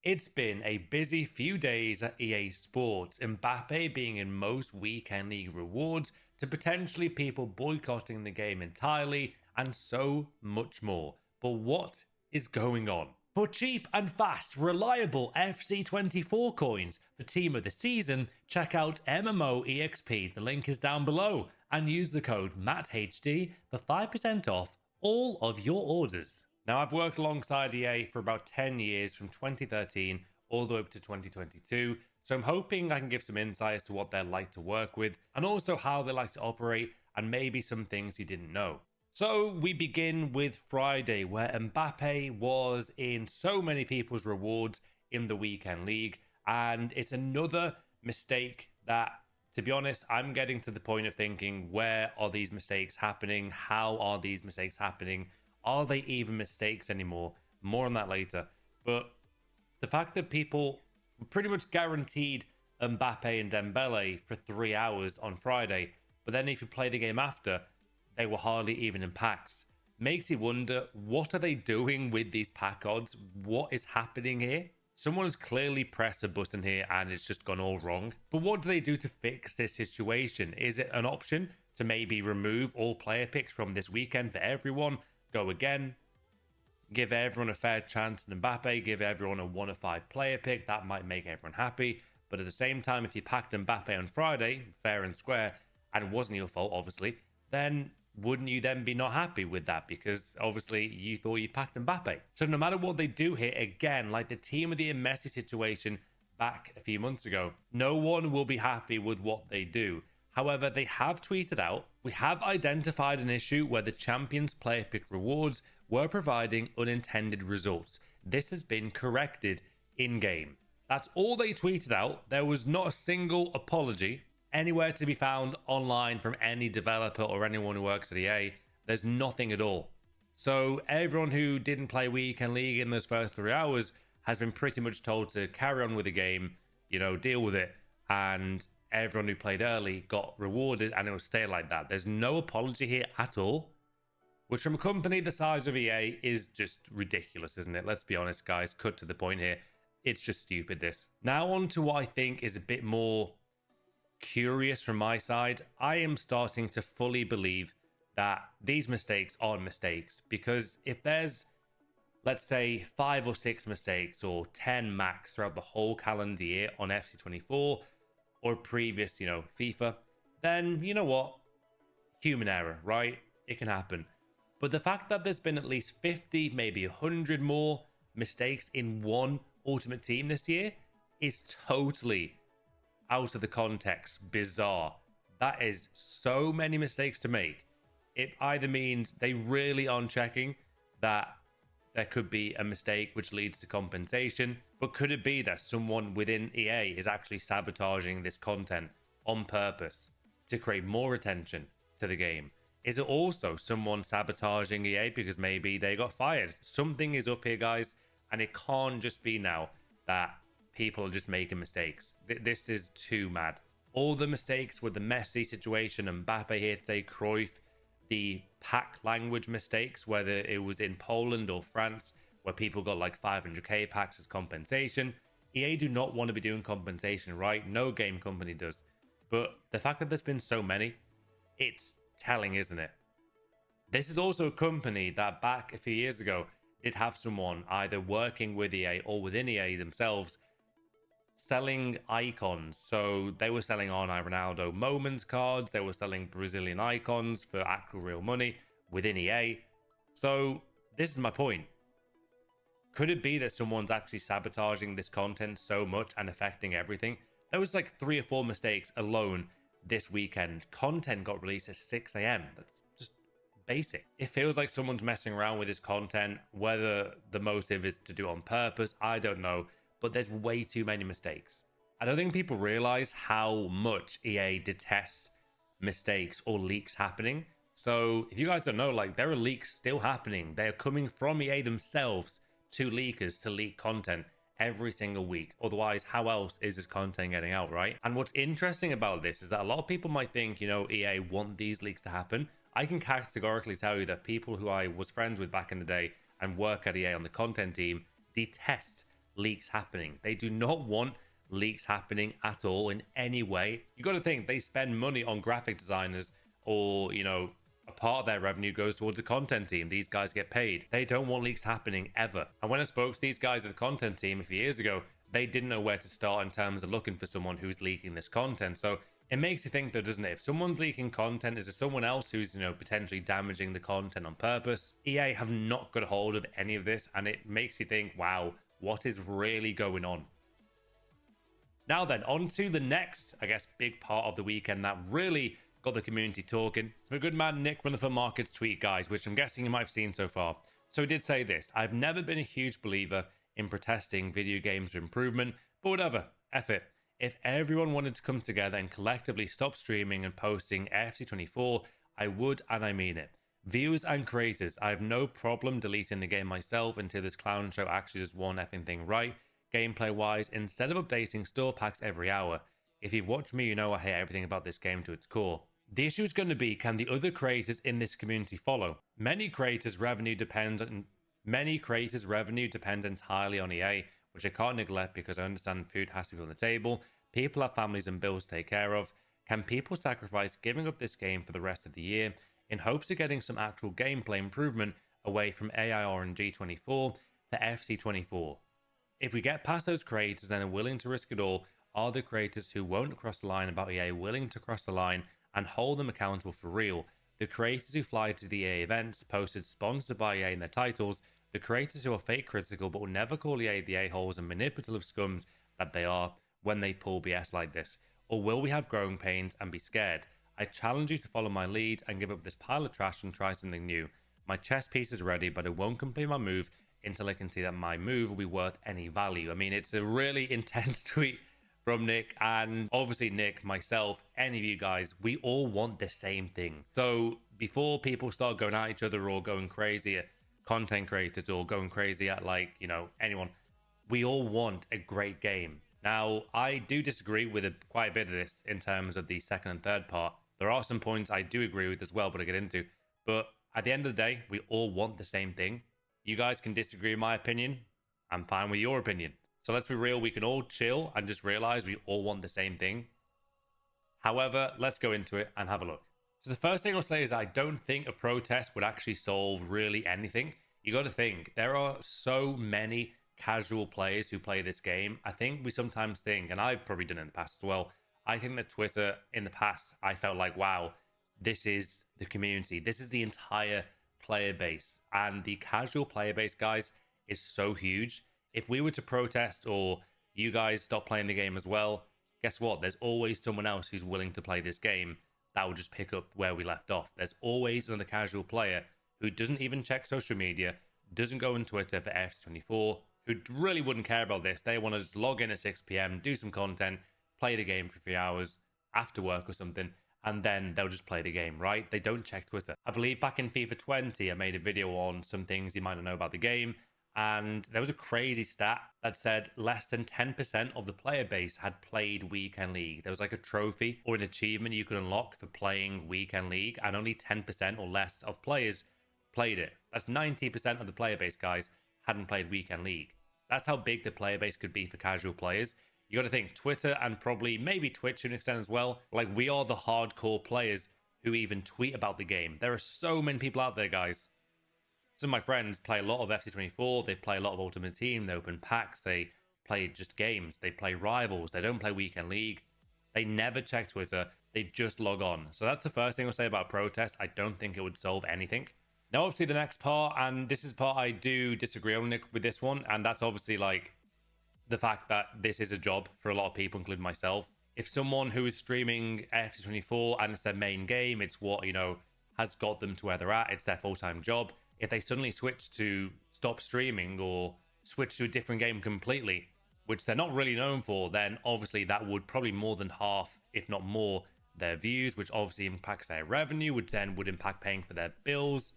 It's been a busy few days at EA Sports, Mbappe being in most weekend league rewards, to potentially people boycotting the game entirely, and so much more. But what is going on? For cheap and fast, reliable FC24 coins for Team of the Season, check out MMOEXP, the link is down below, and use the code MattHD for 5% off all of your orders. Now, I've worked alongside EA for about 10 years, from 2013 all the way up to 2022, so I'm hoping I can give some insight as to what they're like to work with, and also how they like to operate, and maybe some things you didn't know. So we begin with Friday, where Mbappe was in so many people's rewards in the weekend league, and it's another mistake that, to be honest, I'm getting to the point of thinking, where are these mistakes happening? How are these mistakes happening? Are they even mistakes anymore? More on that later. But the fact that people pretty much guaranteed Mbappe and Dembele for 3 hours on Friday, but then if you play the game after, they were hardly even in packs, makes you wonder, what are they doing with these pack odds? What is happening here? Someone has clearly pressed a button here and it's just gone all wrong. But what do they do to fix this situation? Is it an option to maybe remove all player picks from this weekend for everyone? Go again, give everyone a fair chance in Mbappe, give everyone a 1 of 5 player pick. That might make everyone happy. But at the same time, if you packed Mbappe on Friday, fair and square, and it wasn't your fault, obviously, then wouldn't you then be not happy with that? Because obviously you thought you packed Mbappe. So no matter what they do here, again, like the Team of the Year Messi situation back a few months ago, no one will be happy with what they do. However, they have tweeted out, "We have identified an issue where the Champions player pick rewards were providing unintended results. This has been corrected in-game." That's all they tweeted out. There was not a single apology anywhere to be found online from any developer or anyone who works at EA. There's nothing at all. So everyone who didn't play Weekend League in those first 3 hours has been pretty much told to carry on with the game, deal with it, and everyone who played early got rewarded, and it will stay like that. There's no apology here at all, which from a company the size of EA is just ridiculous, isn't it? Let's be honest, guys. Cut to the point here. It's just stupid, this. Now on to what I think is a bit more curious from my side. I am starting to fully believe that these mistakes aren't mistakes, because if there's, let's say, 5 or 6 mistakes or 10 max throughout the whole calendar year on FC24 or previous, FIFA, then you know what? Human error, right? It can happen. But the fact that there's been at least 50, maybe 100 more mistakes in one Ultimate Team this year is totally out of the context, bizarre. That is so many mistakes to make. It either means they really aren't checking that there could be a mistake which leads to compensation, but could it be that someone within EA is actually sabotaging this content on purpose to create more attention to the game? Is it also someone sabotaging EA because maybe they got fired? Something is up here, guys, and it can't just be now that people are just making mistakes. This is too mad. All the mistakes with the Messi situation, Mbappe here today, Cruyff, the pack language mistakes, whether it was in Poland or France, where people got like 500k packs as compensation. EA do not want to be doing compensation, right? No game company does. But the fact that there's been so many, it's telling, isn't it? This is also a company that back a few years ago did have someone either working with EA or within EA themselves selling icons. So they were selling on Ronaldo Moments cards, they were selling Brazilian icons for actual real money within EA. So this is my point. Could it be that someone's actually sabotaging this content so much and affecting everything? There was like 3 or 4 mistakes alone this weekend. Content got released at 6 a.m. That's just basic. It feels like someone's messing around with this content. Whether the motive is to do it on purpose, I don't know. But there's way too many mistakes. I don't think people realize how much EA detests mistakes or leaks happening. So if you guys don't know, like, there are leaks still happening. They're coming from EA themselves to leakers to leak content every single week. Otherwise, how else is this content getting out, right? And what's interesting about this is that a lot of people might think, EA want these leaks to happen. I can categorically tell you that people who I was friends with back in the day and work at EA on the content team detest leaks happening. They do not want leaks happening at all in any way. You got to think they spend money on graphic designers, or, you know, a part of their revenue goes towards the content team. These guys get paid. They don't want leaks happening ever. And when I spoke to these guys at the content team a few years ago, they didn't know where to start in terms of looking for someone who's leaking this content. So it makes you think, though, doesn't it? If someone's leaking content, is there someone else who's, you know, potentially damaging the content on purpose? EA have not got a hold of any of this, and it makes you think, wow, what is really going on? Now then, on to the next, I guess, big part of the weekend that really got the community talking. It's my good man Nick from the Fun Markets tweet, guys, which I'm guessing you might have seen so far. So he did say this: I've never been a huge believer in protesting video games for improvement, but whatever, F it. If everyone wanted to come together and collectively stop streaming and posting EAFC 24, I would, and I mean it. Viewers and creators, I have no problem deleting the game myself until this clown show actually does one effing thing right, gameplay wise, instead of updating store packs every hour. If you've watched me, you know I hate everything about this game to its core. The issue is going to be, can the other creators in this community follow? Many creators' revenue depends entirely on EA, which I can't neglect because I understand food has to be on the table. People have families and bills to take care of. Can people sacrifice giving up this game for the rest of the year in hopes of getting some actual gameplay improvement away from AIRNG 24 to FC 24? If we get past those creators and are willing to risk it all, are the creators who won't cross the line about EA willing to cross the line and hold them accountable for real? The creators who fly to the EA events posted sponsored by EA in their titles, the creators who are fake critical but will never call EA the a-holes and manipulative scums that they are when they pull BS like this? Or will we have growing pains and be scared? I challenge you to follow my lead and give up this pile of trash and try something new. My chess piece is ready, but I won't complete my move until I can see that my move will be worth any value. I mean, it's a really intense tweet from Nick, and obviously Nick, myself, any of you guys, we all want the same thing. So before people start going at each other or going crazy at content creators or going crazy at, like, you know, anyone, we all want a great game. Now, I do disagree with quite a bit of this in terms of the second and third part. There are some points I do agree with as well, but I get into. But at the end of the day, we all want the same thing. You guys can disagree with my opinion. I'm fine with your opinion. So let's be real, we can all chill and just realize we all want the same thing. However, let's go into it and have a look. So the first thing I'll say is I don't think a protest would actually solve really anything. You got to think, there are so many casual players who play this game. I think we sometimes think, and I've probably done it in the past as well, I think that Twitter in the past, I felt like, wow, this is the community. This is the entire player base. And the casual player base, guys, is so huge. If we were to protest or you guys stop playing the game as well, guess what? There's always someone else who's willing to play this game that will just pick up where we left off. There's always another casual player who doesn't even check social media, doesn't go on Twitter for F24, who really wouldn't care about this. They want to just log in at 6 p.m, do some content, play the game for 3 hours after work or something, and then they'll just play the game, right? They don't check Twitter. I believe back in FIFA 20, I made a video on some things you might not know about the game, and there was a crazy stat that said less than 10% of the player base had played Weekend League. There was like a trophy or an achievement you could unlock for playing Weekend League, and only 10% or less of players played it. That's 90% of the player base, guys, hadn't played Weekend League. That's how big the player base could be for casual players. You got to think Twitter and probably maybe Twitch to an extent as well. Like, we are the hardcore players who even tweet about the game. There are so many people out there, guys. Some of my friends play a lot of FC24, they play a lot of Ultimate Team, they open packs, they play just games, they play Rivals, they don't play Weekend League. They never check Twitter, they just log on. So that's the first thing I'll say about protest. I don't think it would solve anything. Now, obviously, the next part, and this is part I do disagree on with this one, and that's obviously like the fact that this is a job for a lot of people, including myself. If someone who is streaming FC24 and it's their main game, it's what, you know, has got them to where they're at, it's their full-time job. If they suddenly switch to stop streaming or switch to a different game completely, which they're not really known for, then obviously that would probably more than half, if not more, their views, which obviously impacts their revenue, which then would impact paying for their bills,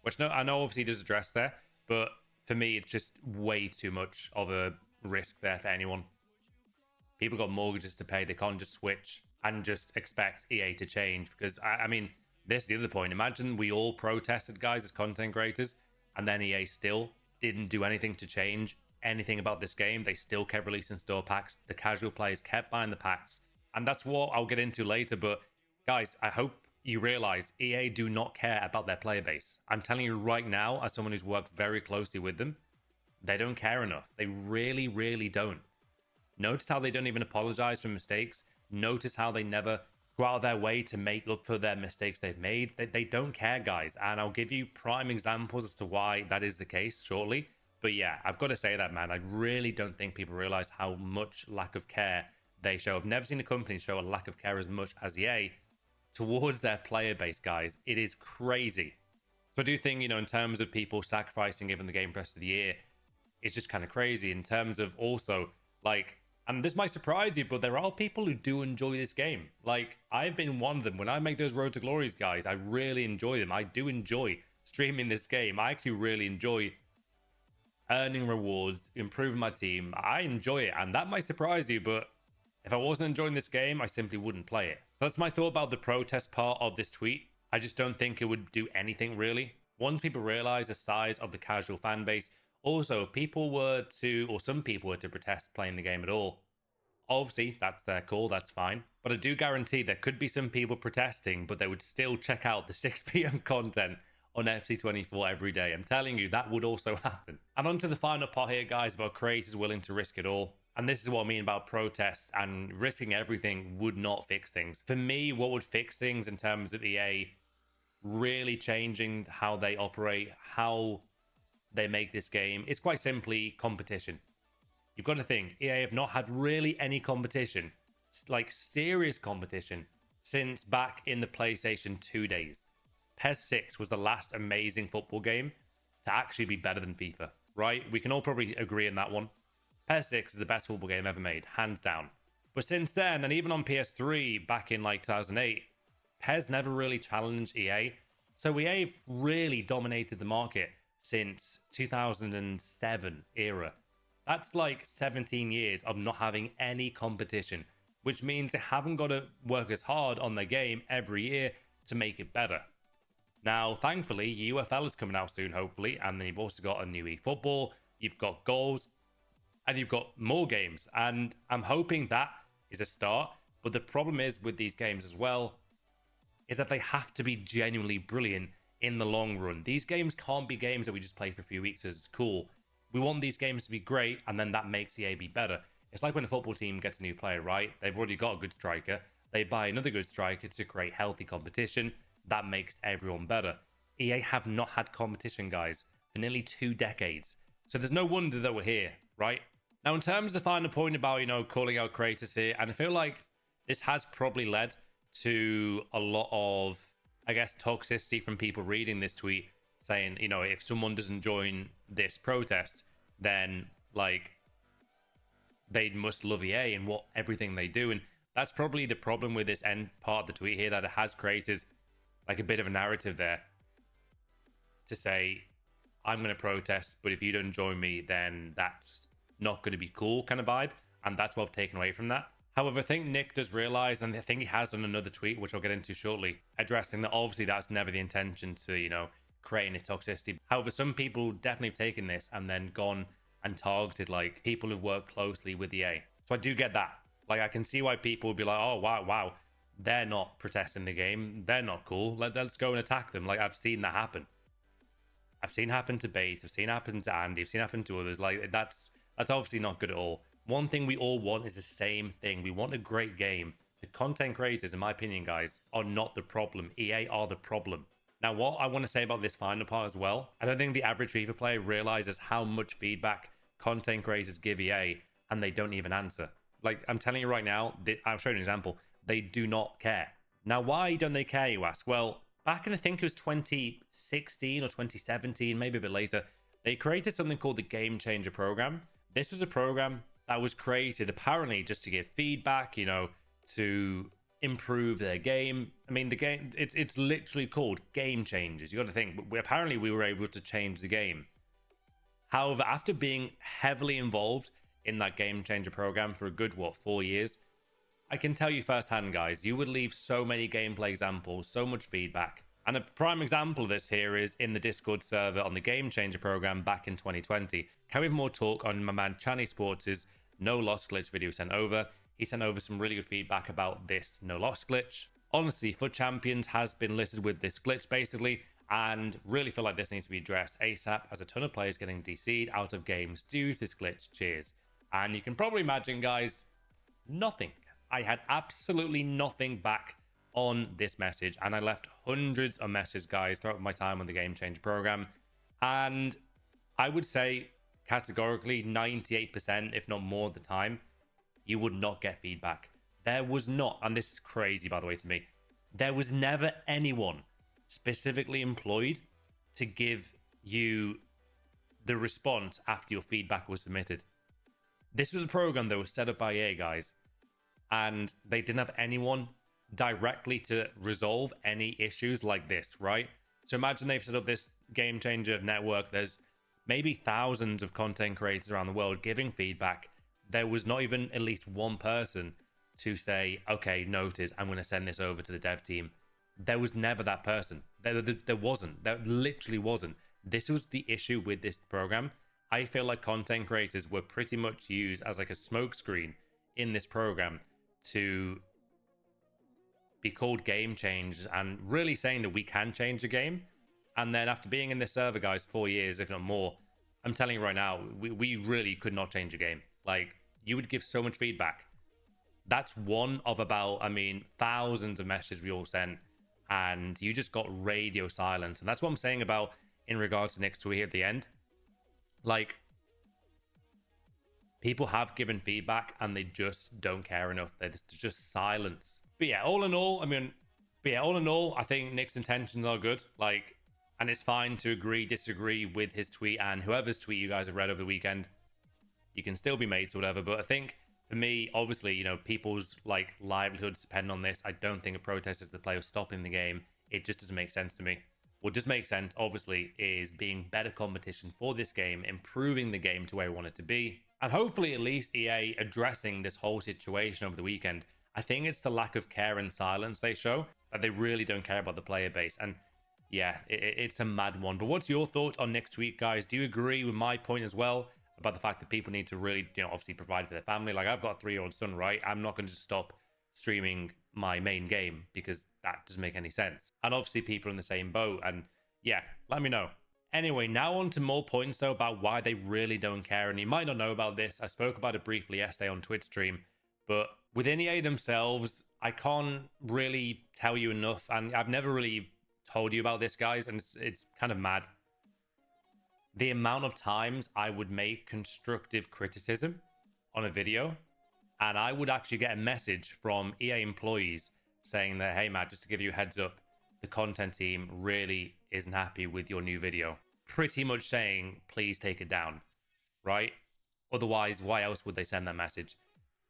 which I know obviously does address there, but for me, it's just way too much of a risk there for anyone. People got mortgages to pay. They can't just switch and just expect EA to change, because I mean, this is the other point. Imagine we all protested, guys, as content creators, and then EA still didn't do anything to change anything about this game. They still kept releasing store packs. The casual players kept buying the packs. And that's what I'll get into later. But guys, I hope you realize EA do not care about their player base. I'm telling you right now, as someone who's worked very closely with them, they don't care enough. They really, really don't. Notice how they don't even apologize for mistakes. Notice how they never go out of their way to make up for their mistakes they've made. They don't care, guys. And I'll give you prime examples as to why that is the case shortly. But yeah, I've got to say that, man. I really don't think people realize how much lack of care they show. I've never seen a company show a lack of care as much as EA towards their player base, guys. It is crazy. So I do think, in terms of people sacrificing giving the game rest of the year, it's just kind of crazy in terms of also, and this might surprise you, but there are people who do enjoy this game. I've been one of them. When I make those Road to Glories, guys, I really enjoy them. I do enjoy streaming this game. I actually really enjoy earning rewards, improving my team. I enjoy it, and that might surprise you, but if I wasn't enjoying this game, I simply wouldn't play it. That's my thought about the protest part of this tweet. I just don't think it would do anything, really. Once people realize the size of the casual fan base, also, if people were to, or some people were to protest playing the game at all, obviously, that's their call, that's fine. But I do guarantee there could be some people protesting, but they would still check out the 6 p.m. content on FC24 every day. I'm telling you, that would also happen. And on to the final part here, guys, about creators willing to risk it all. And this is what I mean about protests, and risking everything would not fix things. For me, what would fix things in terms of EA really changing how they operate, how they make this game, it's quite simply competition. You've got to think, EA have not had really any competition, serious competition, since back in the PlayStation 2 days. PES 6 was the last amazing football game to actually be better than FIFA, right? We can all probably agree on that one. PES 6 is the best football game ever made, hands down. But since then, and even on PS3 back in 2008, PES never really challenged EA. So EA have really dominated the market since 2007 era. That's 17 years of not having any competition, which means they haven't got to work as hard on their game every year to make it better. Now, thankfully, UFL is coming out soon, hopefully, and then you've also got a new eFootball, you've got goals, and you've got more games, and I'm hoping that is a start. But the problem is with these games as well, is that they have to be genuinely brilliant in the long run. These games can't be games that we just play for a few weeks as it's cool. We want these games to be great, and then that makes EA be better. It's like when a football team gets a new player, right? They've already got a good striker. They buy another good striker to create healthy competition. That makes everyone better. EA have not had competition, guys, for nearly 2 decades. So there's no wonder that we're here, right? Now, in terms of the final point about, calling out creators here, and I feel like this has probably led to a lot of, toxicity from people reading this tweet saying, if someone doesn't join this protest, then, they must love EA and everything they do. And that's probably the problem with this end part of the tweet here, that it has created, a bit of a narrative there to say, I'm going to protest, but if you don't join me, then that's not going to be cool kind of vibe. And that's what I've taken away from that. However, I think Nick does realize, and I think he has done another tweet, which I'll get into shortly, addressing that obviously that's never the intention to, creating a toxicity. However, some people definitely have taken this and then gone and targeted, people who've worked closely with EA. So I do get that. I can see why people would be like, oh, wow, they're not protesting the game. They're not cool. Let's go and attack them. I've seen that happen. I've seen it happen to Bates. I've seen it happen to Andy. I've seen it happen to others. That's obviously not good at all. One thing we all want is the same thing. We want a great game. The content creators, in my opinion, guys, are not the problem. EA are the problem. Now, what I want to say about this final part as well, I don't think the average FIFA player realizes how much feedback content creators give EA, and they don't even answer. I'm telling you right now, I'll show you an example. They do not care. Now, why don't they care, you ask? Well, back in, I think it was 2016 or 2017, maybe a bit later, they created something called the Game Changer program. This was a program that was created apparently just to give feedback, to improve their game. I mean, the game, it's literally called Game Changers. You got to think, apparently we were able to change the game. However, after being heavily involved in that Game Changer program for a good, 4 years, I can tell you firsthand, guys, you would leave so many gameplay examples, so much feedback, And a prime example of this here is in the Discord server on the Game Changer program back in 2020. Can we have more talk on my man Chani Sports' no loss glitch video sent over? He sent over some really good feedback about this no loss glitch. Honestly, FUT Champions has been listed with this glitch basically, and really feel like this needs to be addressed ASAP, as a ton of players getting DC'd out of games due to this glitch. Cheers. And you can probably imagine, guys, nothing. I had absolutely nothing back on this message, and I left hundreds of messages, guys, throughout my time on the Game Changer program, and I would say categorically 98%, if not more of the time, you would not get feedback. There was not, and this is crazy by the way to me, there was never anyone specifically employed to give you the response after your feedback was submitted. This was a program that was set up by EA, guys, and they didn't have anyone directly to resolve any issues like this, right? So imagine they've set up this Game Changer network. There's maybe thousands of content creators around the world giving feedback. There was not even at least one person to say, okay, noted, I'm going to send this over to the dev team. There was never that person. There wasn't. There literally wasn't. This was the issue with this program. I feel like content creators were pretty much used as like a smokescreen in this program to be called game changers and really saying that we can change the game. And then after being in this server, guys, 4 years, if not more, I'm telling you right now, we really could not change the game. Like, you would give so much feedback. That's one of about, I mean, thousands of messages we all sent, and you just got radio silence. And that's what I'm saying about in regards to Nick's tweet at the end. Like, people have given feedback and they just don't care enough. There's just silence. But yeah, all in all, I think Nick's intentions are good. Like, and it's fine to agree, disagree with his tweet and whoever's tweet you guys have read over the weekend. You can still be mates or whatever. But I think for me, obviously, you know, people's like livelihoods depend on this. I don't think a protest is the play of stopping the game. It just doesn't make sense to me. What just makes sense, obviously, is being better competition for this game, improving the game to where we want it to be, and hopefully at least EA addressing this whole situation over the weekend. I think it's the lack of care and silence they show, that they really don't care about the player base. And yeah, it's a mad one. But what's your thoughts on Nick's tweet, guys? Do you agree with my point as well about the fact that people need to really, you know, obviously provide for their family? Like, I've got a 3-year-old son, right? I'm not going to just stop streaming my main game because that doesn't make any sense. And obviously people are in the same boat. And yeah, let me know. Anyway, now on to more points though about why they really don't care. And you might not know about this. I spoke about it briefly yesterday on Twitch stream, but within EA themselves, I can't really tell you enough. And I've never really told you about this, guys, and it's kind of mad. The amount of times I would make constructive criticism on a video, and I would actually get a message from EA employees saying that, hey, Matt, just to give you a heads up, the content team really isn't happy with your new video. Pretty much saying, please take it down, right? Otherwise, why else would they send that message?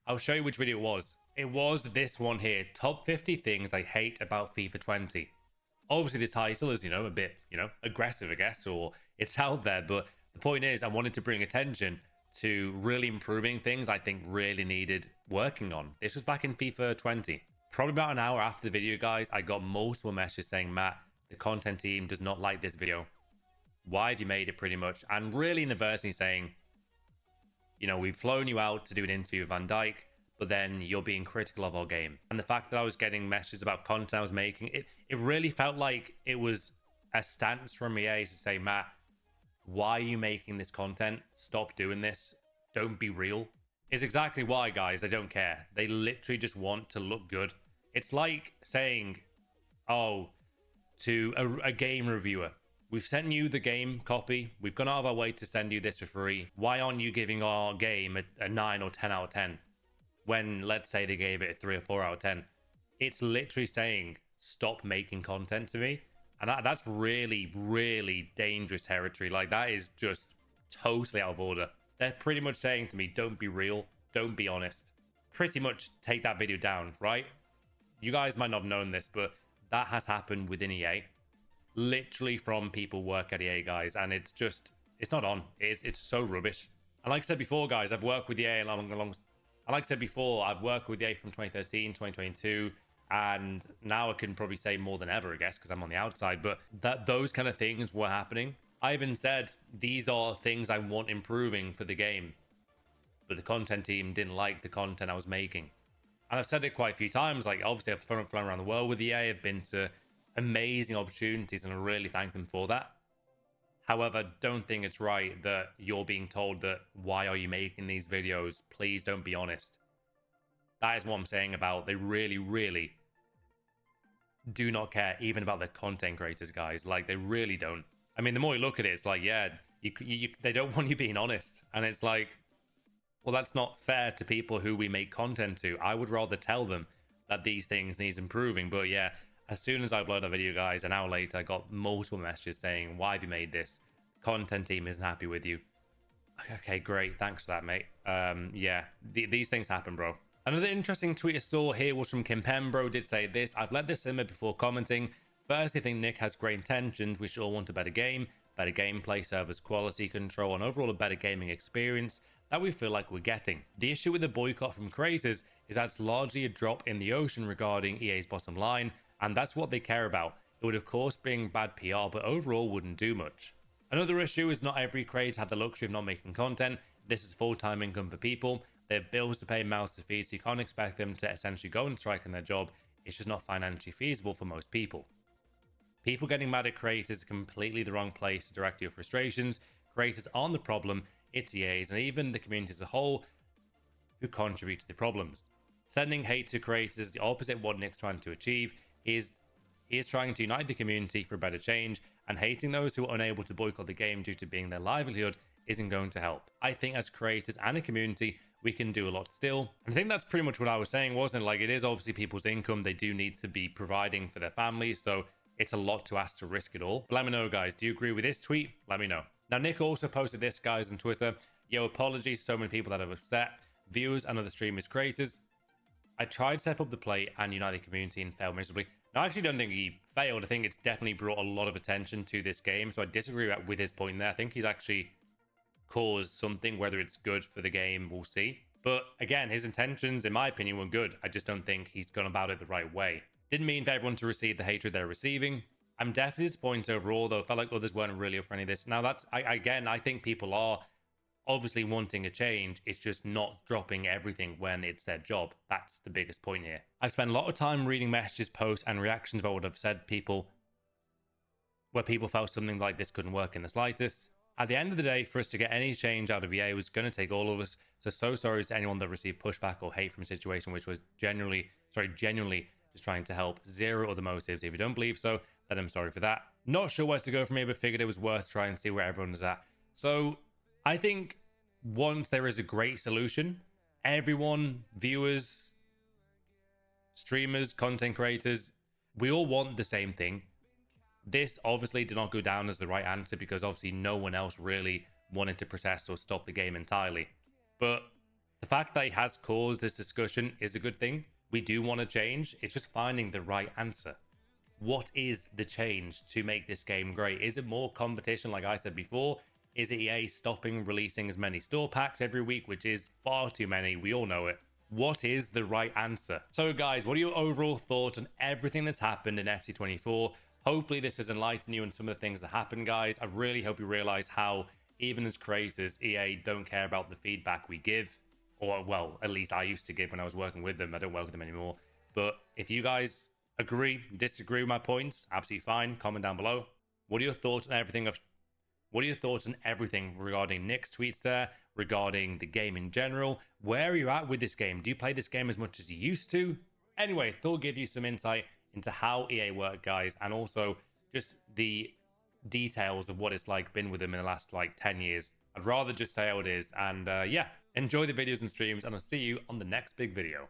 I'll show you which video it was. It was this one here, Top 50 Things I Hate About FIFA 20. Obviously, the title is, you know, a bit, you know, aggressive, I guess, or it's out there. But the point is, I wanted to bring attention to really improving things I think really needed working on. This was back in FIFA 20. Probably about an hour after the video, guys, I got multiple messages saying, Matt, the content team does not like this video. Why have you made it, pretty much? And really inadvertently saying, you know, we've flown you out to do an interview with Van Dijk, but then you're being critical of our game. And the fact that I was getting messages about content I was making, it really felt like it was a stance from EA to say, Matt, why are you making this content? Stop doing this. Don't be real. Is exactly why, guys. They don't care. They literally just want to look good. It's like saying, oh, to a game reviewer, we've sent you the game copy. We've gone out of our way to send you this for free. Why aren't you giving our game a 9 or 10 out of 10? When, let's say, they gave it a 3 or 4 out of 10. It's literally saying, stop making content to me. And that's really, really dangerous territory. Like, that is just totally out of order. They're pretty much saying to me, don't be real. Don't be honest. Pretty much take that video down, right? You guys might not have known this, but that has happened within EA. Literally from people work at EA, guys. And it's just, it's not on. It's so rubbish. And like I said before, guys, I've worked with EA like I said before, I've worked with EA from 2013, 2022. And now I can probably say more than ever, I guess, because I'm on the outside, but that those kind of things were happening. I even said, these are things I want improving for the game, but the content team didn't like the content I was making. And I've said it quite a few times, like, obviously I've flown around the world with EA, I've been to amazing opportunities, and I really thank them for that. However, don't think it's right that you're being told that, why are you making these videos? Please don't be honest. That is what I'm saying about, they really, really do not care even about their content creators, guys. Like, they really don't. I mean, the more you look at it, it's like, yeah, they don't want you being honest. And it's like, well, that's not fair to people who we make content to. I would rather tell them that these things need improving. But yeah, as soon as I uploaded a video, guys, an hour later, I got multiple messages saying, why have you made this? Content team isn't happy with you. Okay, great. Thanks for that, mate. Yeah, these things happen, bro. Another interesting tweet I saw here was from Kim Pembro. Did say this: I've let this simmer before commenting. First, I think Nick has great intentions. We should all want a better game, better gameplay, servers quality control, and overall a better gaming experience that we feel like we're getting. The issue with the boycott from creators is that it's largely a drop in the ocean regarding EA's bottom line, and that's what they care about. It would of course bring bad PR, but overall wouldn't do much. Another issue is not every creator had the luxury of not making content. This is full-time income for people. They have bills to pay, mouths to feed, so you can't expect them to essentially go and strike on their job. It's just not financially feasible for most people. People getting mad at creators is completely the wrong place to direct your frustrations. Creators aren't the problem, it's EA's and even the community as a whole who contribute to the problems. Sending hate to creators is the opposite of what Nick's trying to achieve. He is trying to unite the community for a better change, and hating those who are unable to boycott the game due to being their livelihood isn't going to help. I think as creators and a community, we can do a lot still. And I think that's pretty much what I was saying, wasn't it? Like, it is obviously people's income. They do need to be providing for their families, so it's a lot to ask to risk it all. But let me know, guys. Do you agree with this tweet? Let me know. Now, Nick also posted this, guys, on Twitter. Yo, apologies to so many people that have upset. Viewers and other streamers, creators. I tried to step up the plate and unite the community and failed miserably. Now, I actually don't think he failed. I think it's definitely brought a lot of attention to this game. So I disagree with his point there. I think he's actually caused something. Whether it's good for the game, we'll see. But again, his intentions, in my opinion, were good. I just don't think he's gone about it the right way. Didn't mean for everyone to receive the hatred they're receiving. I'm definitely disappointed overall, though. I felt like others weren't really up for any of this. Now, that's, again, I think people are obviously wanting a change. It's just not dropping everything when it's their job. That's the biggest point here. I've spent a lot of time reading messages, posts, and reactions about what I've said where people felt something like this couldn't work in the slightest. At the end of the day, for us to get any change out of EA was going to take all of us. So sorry to anyone that received pushback or hate from a situation which was genuinely just trying to help. Zero other motives. If you don't believe so, then I'm sorry for that. Not sure where to go from here, but figured it was worth trying to see where everyone was at. So I think once there is a great solution, everyone, viewers, streamers, content creators, we all want the same thing. This obviously did not go down as the right answer because obviously no one else really wanted to protest or stop the game entirely. But the fact that it has caused this discussion is a good thing. We do want to change. It's just finding the right answer. What is the change to make this game great? Is it more competition, like I said before? Is it EA stopping releasing as many store packs every week, which is far too many? We all know it. What is the right answer? So guys, what are your overall thoughts on everything that's happened in FC24? Hopefully this has enlightened you on some of the things that happened, guys. I really hope you realize how, even as creators, EA don't care about the feedback we give. Or, well, at least I used to give when I was working with them. I don't work with them anymore. But if you guys agree, disagree with my points, absolutely fine. Comment down below. What are your thoughts on everything? What are your thoughts on everything regarding Nick's tweets there, regarding the game in general? Where are you at with this game? Do you play this game as much as you used to? Anyway, thought I'd give you some insight into how EA work, guys, and also just the details of what it's like been with them in the last like 10 years. I'd rather just say how it is. And yeah, enjoy the videos and streams, and I'll see you on the next big video.